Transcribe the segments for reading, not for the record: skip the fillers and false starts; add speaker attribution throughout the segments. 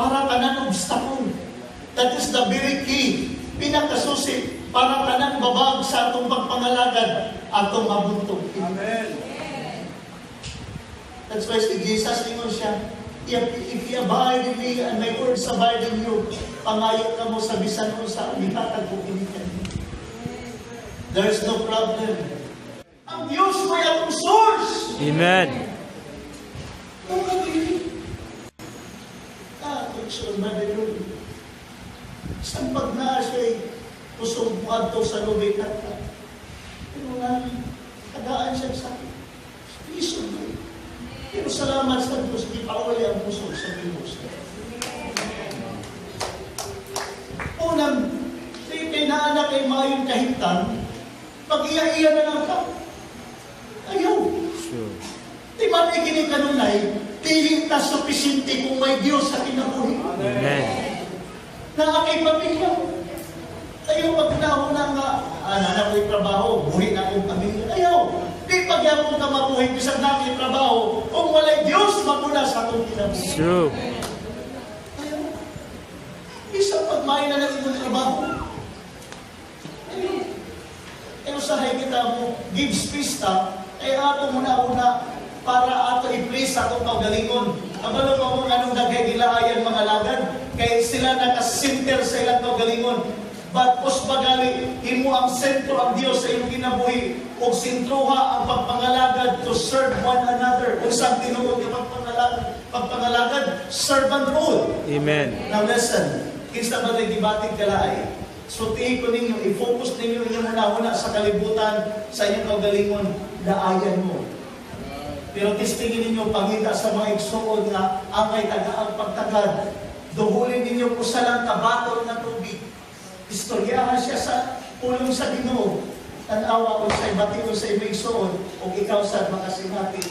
Speaker 1: para kanang obstacle. That is the very key. Pinakasusi para kanang babag sa atong pagpangalagad atong mabuntog.
Speaker 2: Amen.
Speaker 1: That's why si Jesus ingon siya, if you abide in me and my words abide in you, pangayo ka mo sa bisan ko sa ihatag ko kinikan. There is no problem. Ang Diyos may atong source.
Speaker 3: Amen.
Speaker 1: Kung kagili. Picture ba na yun? Isang pag na siya'y kusong buwan to sa lubig at pero nga, tagaan siya sa piso mo. Pero salamat sa Diyos, di pa uli ang puso sa Diyos. Unang, may naanak ay mayong kahimtan, pag-iya-iya na lang ka. Ayaw.
Speaker 3: Sure.
Speaker 1: Di man ikini kanunay, piling na supisinte kung may Diyos sa kinabuhi.
Speaker 3: Amen.
Speaker 1: Na akay pamilya. Ayaw pagkunahon na nga, anak ko'y trabaho, buhi na akong pamilya. Ayaw. Di pagyapon ka mabuhay, bisag namin trabaho, kung walay Diyos, magmula sa akong kinabuhi.
Speaker 3: True.
Speaker 1: Ayaw. Isang pagmain na lang ibang trabaho. Ayaw. Pero sahay kita mo, gives pista, ay ato muna-una, para ato i-place atong kaugalingon. Kabalo mo kung anong dagay gilaayan mga lagad, kaya sila nakasinter sa ilang kaugalingon. But os bagali, imo ang sentro ang Dios sa iyong kinabuhi o sentruha ang pagpangalagad to serve one another. Kung saan tinuod yung pagpangalagad, servant rule.
Speaker 3: Amen.
Speaker 1: Now listen, kinsa ba tayo gibatig kalaay? So tiin ko ninyo, i-focus ninyo inyong una-una sa kalibutan, sa inyong kaugalingon, daayan mo. Pero testingin ninyo, pangita sa mga igsuod nga, ang kay tagaang pagtagad, duhulin ninyo po sa lang kabaton na tubig. Istoryahan siya sa pulong sa Ginoo. Tanawa o sa ibatigon sa imong igsuod, o ikaw sa makasinati.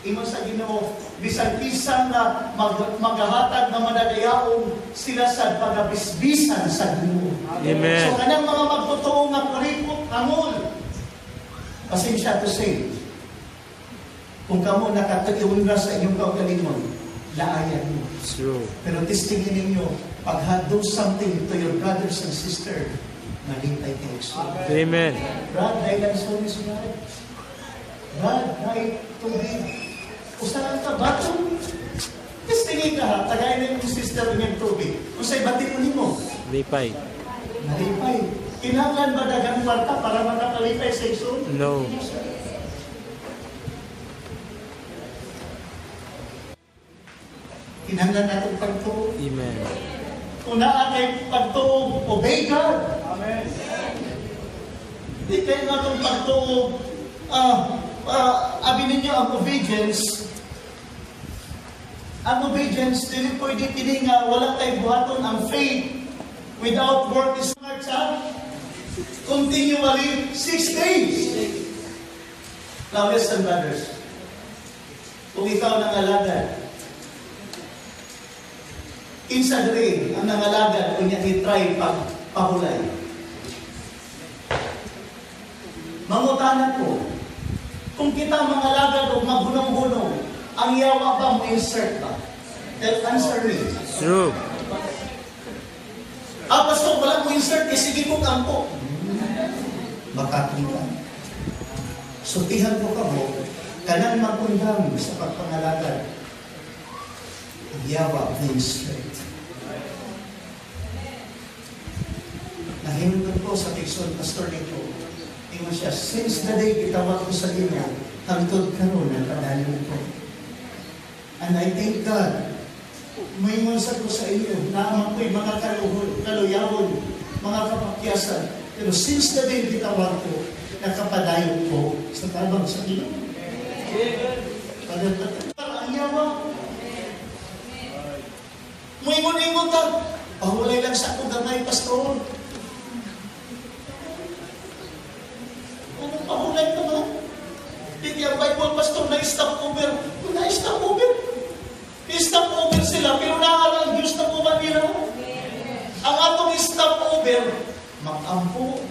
Speaker 1: Ingon sa Ginoo, bisag bisan na maghahatag na madadayaon sila sa pagabisbisan sa Ginoo.
Speaker 3: Amen.
Speaker 1: So kanang mga magtotoo nga kuripot, amol. Pasensya to say, kung kamo nakataliwan na sa inyong kaugalingon, laayan mo.
Speaker 3: True.
Speaker 1: Pero testingin ninyo, pag do something to your brothers and sisters, malintay kayo.
Speaker 3: Amen.
Speaker 1: Brad, dahil lang sa umis nga. Brad, dahil tubig. Usahan ka, bato. Testingin ka ha, tagay na yung sister ng tubig. Kung sa'y batin mo,
Speaker 3: Lipay.
Speaker 1: nalipay. Kinanglan ba dagang kwarta para makakalipay sa iso?
Speaker 3: No.
Speaker 1: Kinanglan natin pagtuog.
Speaker 3: Amen.
Speaker 1: Kung naa kay pagtuog, obey God.
Speaker 2: Amen.
Speaker 1: Di kayo nga itong pagtuog, abi ninyo ang obedience, dili pwede kini nga wala tayo buhaton ang faith without work is hard sa continually 6 days. Now listen, brothers. Kung ikaw nangalagad, insa diri ang nangalagad kung niya i-try pahulay. Mangutanan ko, kung kita mangalagad o maghunong-hunong, ang yawa ba mo insert ba? Answer me.
Speaker 3: True.
Speaker 1: Pastor, wala mo insert, sige mo kampo. Makakita. Sutihan ko ka mo, kanang magundang sa pagpangalagad. Ang yawa mo insert. Nahinunod ko sa Tixon, Pastor Nico. Ingon siya, since the day kitawag ko sa Ginoo, hangtod karon ang kadalong ko. And I thank God, may mansag ko sa inyo, na ako'y mga kaluyawon, mga kapakyasan. Pero since the day kitawag ko, nakapadayon ko sa tabang sa Ginoo. Ang yawa. Muingon-ingon ka, pahulay lang sa akong gamay, Pastor. Anong pahulay ka ba? Hindi ang Bible, Pastor, na-stop over. Kung na-stop over, i-stop over sila, pero naaral ang Diyos na puman nila. Ang atong stop over, makampo.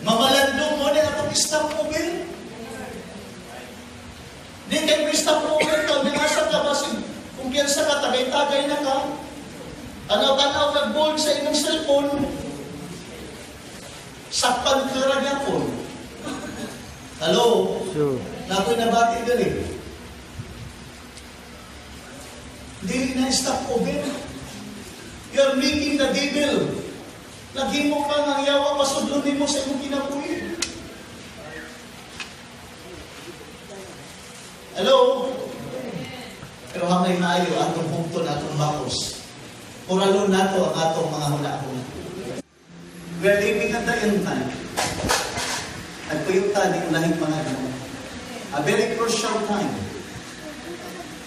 Speaker 1: Mamalandong mo na atong stop over. Di kayo stop over ka, nangasa ka ba kung kaya kumpiyansa ka, tagay-tagay na ka. Tanaw-tanaw nag-board sa imong cellphone. Sakpan ka rin yapon. Hello?
Speaker 3: True.
Speaker 1: Nako'y nabati gali. Dili na stop over. You're making the devil. Lagi mo ka ng yawa, pasudlunin mo sa imong kinabuhi. Hello? Pero hamay maayo, atong hugton, atong bakos. Kuralon nato ang atong mga huna-huna. We are living at the end time. Nagpuyuta, di unahing mga ano. A very crucial time.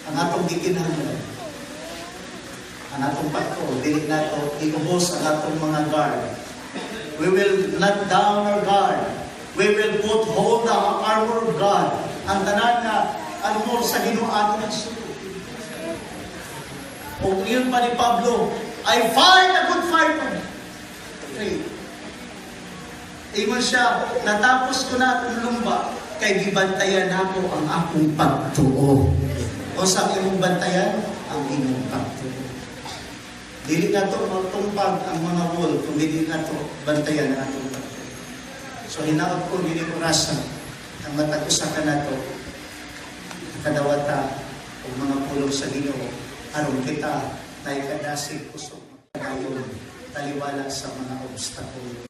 Speaker 1: Ang atong gikinahanglan. Ang atong pagko, dili nato, iubos ang atong mga guard. We will not down our guard. We will put hold the armor of God. Ang tanan na armor sa Ginoo aton suko. O yun pa ni Pablo, I fight a good fight. Okay. Ingon siya, natapos ko na akong lumba, kay gibantayan ako ang akong pagtuo. O sa imong bantayan, ang imong pagtuo. Dili na ito magtumpag ang mga wall, kung dili na ito bantayan ang atong pagtuo. So hinaot ko, dili ko rasa, ang matag-usakan na ito, kadawata, o mga pulong sa Ginoo, aron kita, tayo kadasig kusog, tayo taliwala sa mga obstacle.